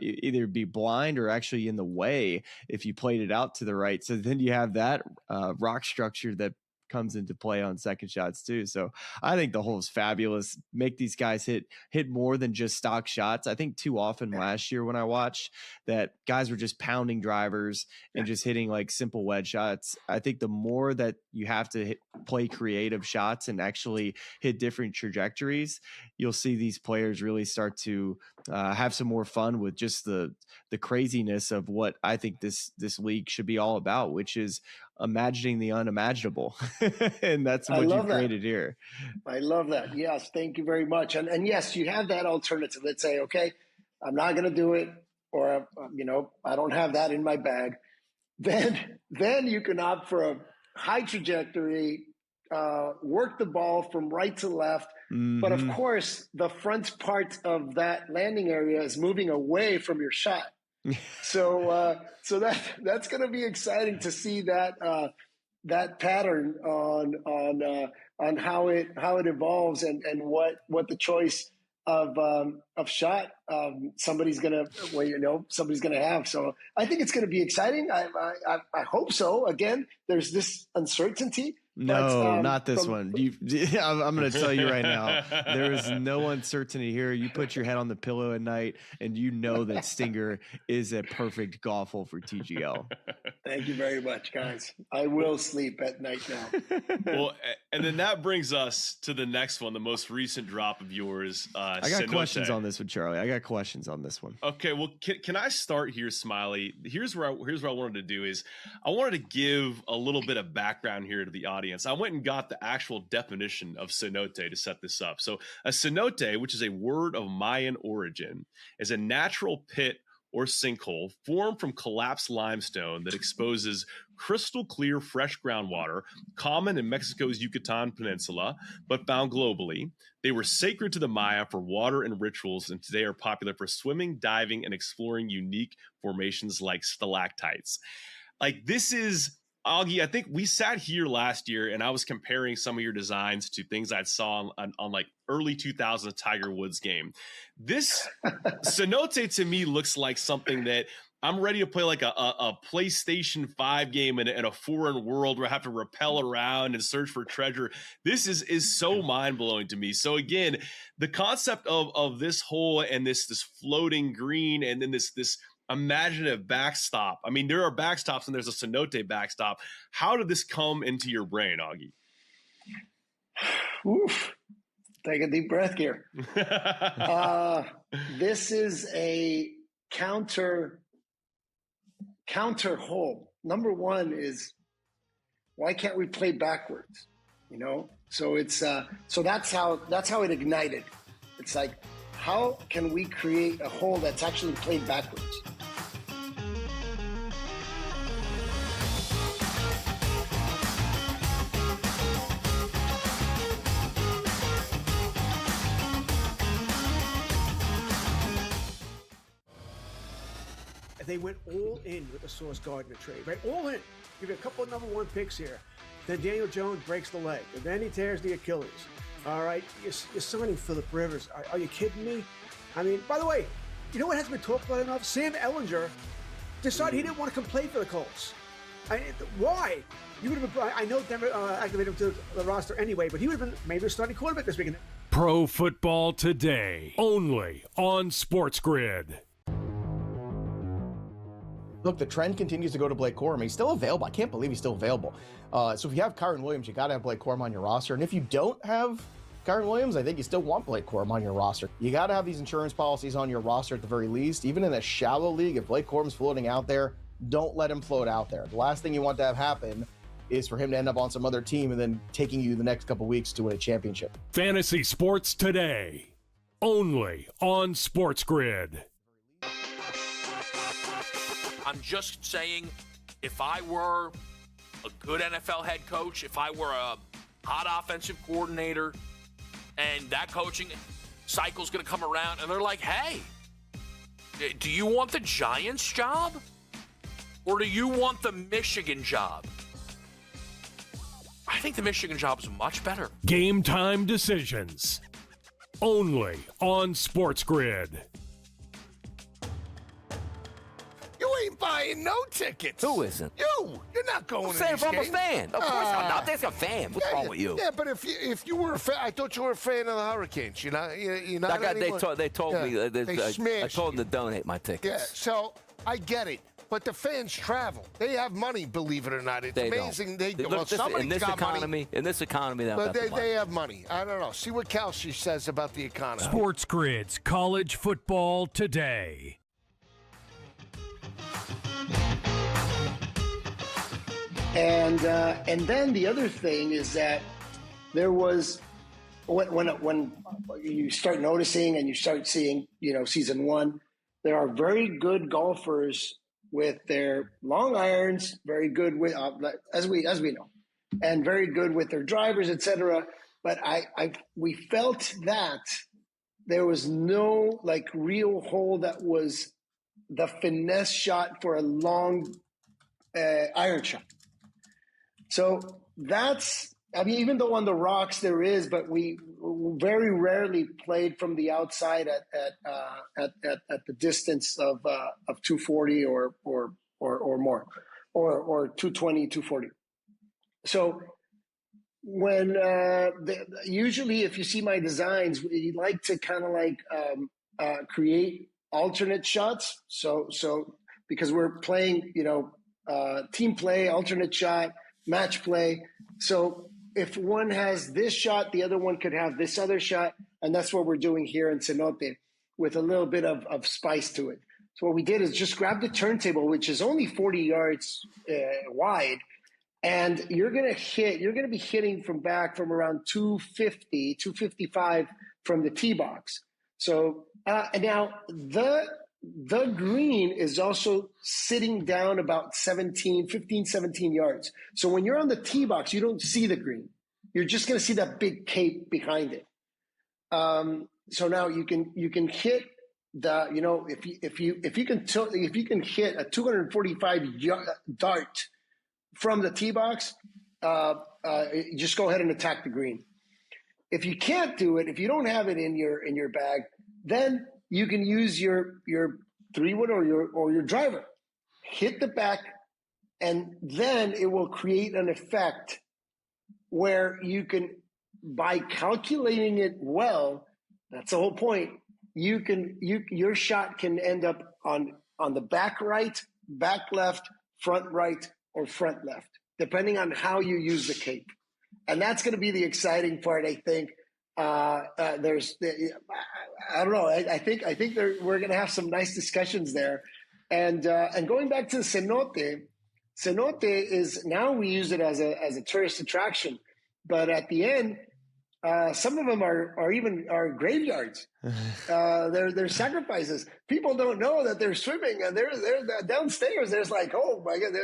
either be blind or actually in the way if you played it out to the right. So then you have that rock structure that comes into play on second shots too. So I think the hole is fabulous. Make these guys hit more than just stock shots. I think too often last year when I watched that guys were just pounding drivers and just hitting like simple wedge shots. I think the more that you have to play creative shots and actually hit different trajectories, you'll see these players really start to have some more fun with just the craziness of what I think this league should be all about, which is imagining the unimaginable. And that's what you created here. I love that. Yes. Thank you very much. And yes, you have that alternative. Let's say, okay, I'm not going to do it, or, I don't have that in my bag. Then you can opt for a high trajectory, work the ball from right to left. But of course, the front part of that landing area is moving away from your shot. So that's going to be exciting to see that pattern on how it evolves and what the choice of shot somebody's going to have. So I think it's going to be exciting. I hope so. Again, there's this uncertainty. No, not this one. I'm going to tell you right now, there is no uncertainty here. You put your head on the pillow at night and you know that Stinger is a perfect golf hole for TGL. Thank you very much, guys. I will sleep at night now. Well, and then that brings us to the next one, the most recent drop of yours. I got questions on this one, Charlie. I got questions on this one. Okay, well, can I start here, Smylie? Here's what I wanted to do is I wanted to give a little bit of background here to the audience. I went and got the actual definition of cenote to set this up. So a cenote, which is a word of Mayan origin, is a natural pit or sinkhole formed from collapsed limestone that exposes crystal clear fresh groundwater, common in Mexico's Yucatan Peninsula, but found globally. They were sacred to the Maya for water and rituals, and today are popular for swimming, diving, and exploring unique formations like stalactites. Like, this is... Augie, I think we sat here last year and I was comparing some of your designs to things I saw on like early 2000s Tiger Woods game. This cenote to me looks like something that I'm ready to play like a PlayStation 5 game in a foreign world where I have to rappel around and search for treasure. This is so mind-blowing to me. So again, the concept of this hole and this floating green and then this imaginative backstop. I mean, there are backstops and there's a Cenote backstop. How did this come into your brain, Augie? Oof. Take a deep breath here. This is a counter hole. Number one is, why can't we play backwards? You know, so it's so that's how it ignited. It's like, how can we create a hole that's actually played backwards? They went all in with the Sauce Gardner trade, right? All in. Give you a couple of number one picks here. Then Daniel Jones breaks the leg. And then he tears the Achilles. All right? You're signing Phillip Rivers. Are you kidding me? I mean, by the way, you know what hasn't been talked about enough? Sam Ellinger decided he didn't want to come play for the Colts. Why? You would have been, I know Denver activated him to the roster anyway, but he would have been maybe a starting quarterback this weekend. Pro Football Today, only on SportsGrid. Look, the trend continues to go to Blake Corum. He's still available. I can't believe he's still available. So if you have Kyren Williams, you got to have Blake Corum on your roster. And if you don't have Kyren Williams, I think you still want Blake Corum on your roster. You got to have these insurance policies on your roster at the very least. Even in a shallow league, if Blake Corum's floating out there, don't let him float out there. The last thing you want to have happen is for him to end up on some other team and then taking you the next couple weeks to win a championship. Fantasy Sports Today, only on SportsGrid. I'm just saying, if I were a good NFL head coach, if I were a hot offensive coordinator, and that coaching cycle's going to come around, and they're like, hey, do you want the Giants job? Or do you want the Michigan job? I think the Michigan job is much better. Game time decisions, only on SportsGrid. You ain't buying no tickets. Who isn't? You're not going I'm to saying these I'm a games. fan. Of course I'm not. That's a fan. What's wrong with you? Yeah, but if you were a fan, I thought you were a fan of the Hurricanes. You're not They told me. They I told them to donate my tickets. Yeah, so I get it. But the fans travel. They have money, believe it or not. It's amazing. Look, somebody's in this got economy, money. In this economy, But they have money. I don't know. See what Kelsey says about the economy. SportsGrid's College Football Today. And then the other thing is that there was when you start noticing and you start seeing, season one, there are very good golfers with their long irons, very good with as we know, and very good with their drivers, etc. But we felt that there was no real hole that was the finesse shot for a long iron shot. So that's, even though on the rocks there is, but we very rarely played from the outside at the distance of 240 or more, or 220, 240. So when usually if you see my designs, we like to kind of create alternate shots. So because we're playing, team play, alternate shot, match play. So if one has this shot, the other one could have this other shot. And that's what we're doing here in Cenote with a little bit of spice to it. So what we did is just grab the turntable, which is only 40 yards wide. And you're going to be hitting from around 250, 255 from the tee box. So and now the green is also sitting down about 15, 17 yards. So when you're on the tee box, you don't see the green. You're just going to see that big cape behind it. So now you can hit the, if you can hit a 245 dart from the tee box, just go ahead and attack the green. If you can't do it, if you don't have it in your bag, then you can use your 3-wood or your driver. Hit the back, and then it will create an effect where you can, by calculating it well, that's the whole point. Your shot can end up on on the back right, back left, front right, or front left, depending on how you use the cape. And that's going to be the exciting part, I think. I don't know. I think we're going to have some nice discussions there. And going back to the cenote is now we use it as a tourist attraction, but at the end, some of them are graveyards. They're sacrifices. People don't know that they're swimming, and they're downstairs. There's like, oh my God,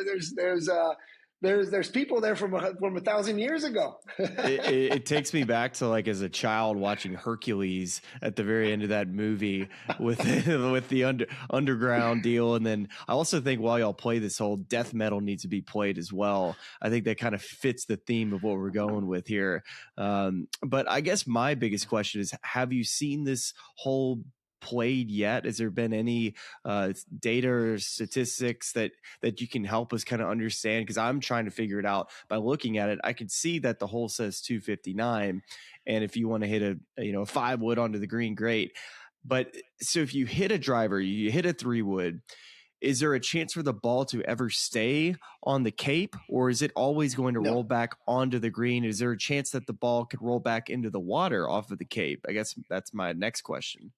there's people there from 1,000 years ago. it takes me back to like as a child watching Hercules at the very end of that movie with the underground deal. And then I also think while y'all play this whole death metal needs to be played as well. I think that kind of fits the theme of what we're going with here. But I guess my biggest question is, have you seen this whole played yet? Has there been any data or statistics that you can help us kind of understand? Because I'm trying to figure it out by looking at it. I can see that the hole says 259, and if you want to hit a 5-wood onto the green, great. But so if you hit a driver, you hit a 3-wood, is there a chance for the ball to ever stay on the cape, or is it always going to roll back onto the green? Is there a chance that the ball could roll back into the water off of the cape? I guess that's my next question.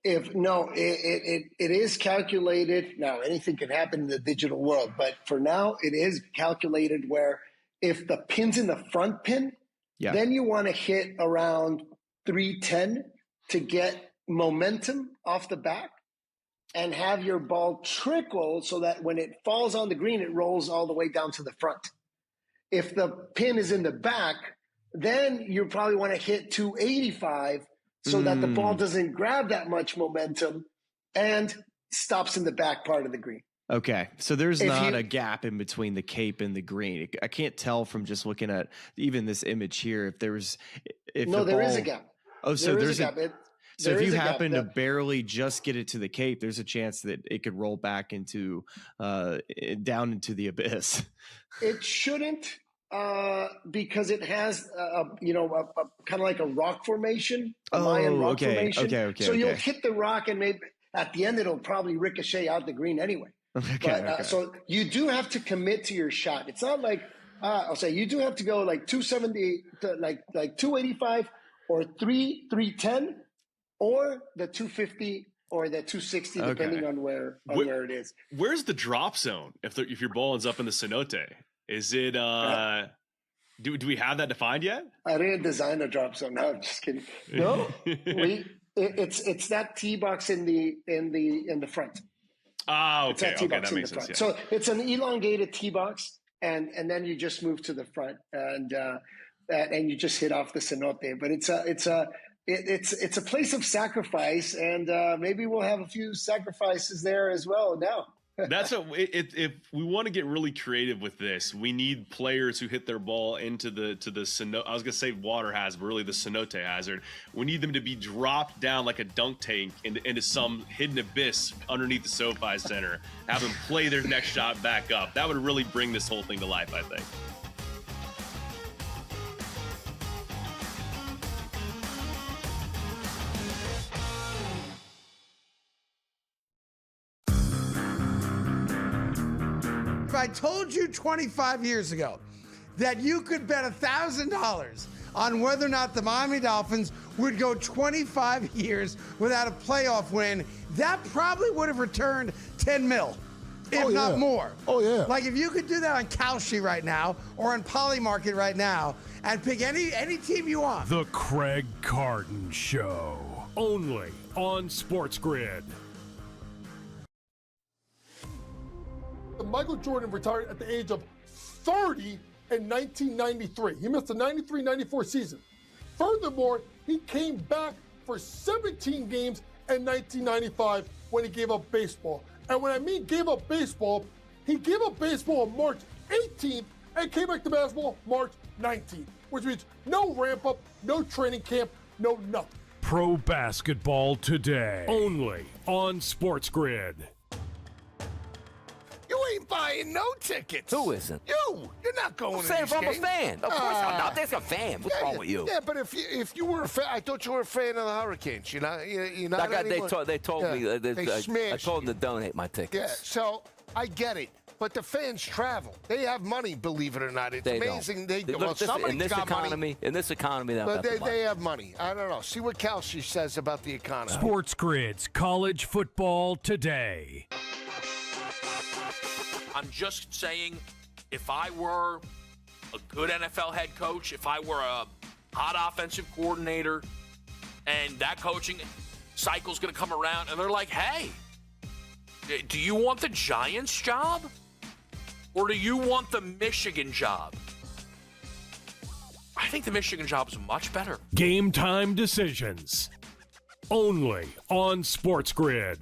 It is calculated. Now, anything can happen in the digital world, but for now, it is calculated where if the pin's in the front pin, then you want to hit around 310 to get momentum off the back and have your ball trickle so that when it falls on the green, it rolls all the way down to the front. If the pin is in the back, then you probably want to hit 285 so that the ball doesn't grab that much momentum and stops in the back part of the green. Okay, so there's not a gap in between the cape and the green. I can't tell from just looking at even this image here there is a gap. Oh, so there's a gap. So if you happen to barely just get it to the cape, there's a chance that it could roll back into down into the abyss. It shouldn't. Because it has kind of like a rock formation, a Mayan rock formation. So you'll hit the rock, and maybe at the end it'll probably ricochet out the green anyway. So you do have to commit to your shot. It's not like I'll say you do have to go like 270 to like 285 or 310 or the 250 or the 260 depending on where it is. Where's the drop zone if your ball ends up in the cenote? Is it do we have that defined yet? I didn't design a drop zone. No, I'm just kidding. No, it's that tee box in the front. Ah, okay, that makes sense. Yeah. So it's an elongated tee box, and then you just move to the front, and you just hit off the cenote. But it's a place of sacrifice, and maybe we'll have a few sacrifices there as well now. That's if we want to get really creative with this, we need players who hit their ball into the cenote. I was gonna say water hazard, but really the cenote hazard. We need them to be dropped down like a dunk tank into some hidden abyss underneath the SoFi Center. Have them play their next shot back up. That would really bring this whole thing to life, I think. If I told you 25 years ago that you could bet $1,000 on whether or not the Miami Dolphins would go 25 years without a playoff win, that probably would have returned 10 mil, if not more. Oh, yeah. Like if you could do that on Kalshi right now or on Polymarket right now and pick any team you want. The Craig Carton Show, only on SportsGrid. Michael Jordan retired at the age of 30 in 1993. He missed the 93-94 season. Furthermore, he came back for 17 games in 1995 when he gave up baseball. And when I mean gave up baseball, he gave up baseball on March 18th and came back to basketball March 19th, which means no ramp up, no training camp, no nothing. Pro basketball today, only on SportsGrid. You ain't ain't buying no tickets. Who isn't? You're not going to saying these if I'm a games. fan. Of course I'm not. There's a fan. What's wrong with you? Yeah, but if you were a fan, I thought you were a fan of the Hurricanes. You're not That guy, anymore. they told me. They I smashed told them to donate my tickets. Yeah, so I get it. But the fans travel. They have money, believe it or not. It's amazing. Look, in this economy, but they have money. I don't know. See what Kelsey says about the economy. SportsGrid's College Football Today. I'm just saying, if I were a good NFL head coach, if I were a hot offensive coordinator, and that coaching cycle's going to come around, and they're like, hey, do you want the Giants job? Or do you want the Michigan job? I think the Michigan job is much better. Game time decisions. Only on SportsGrid.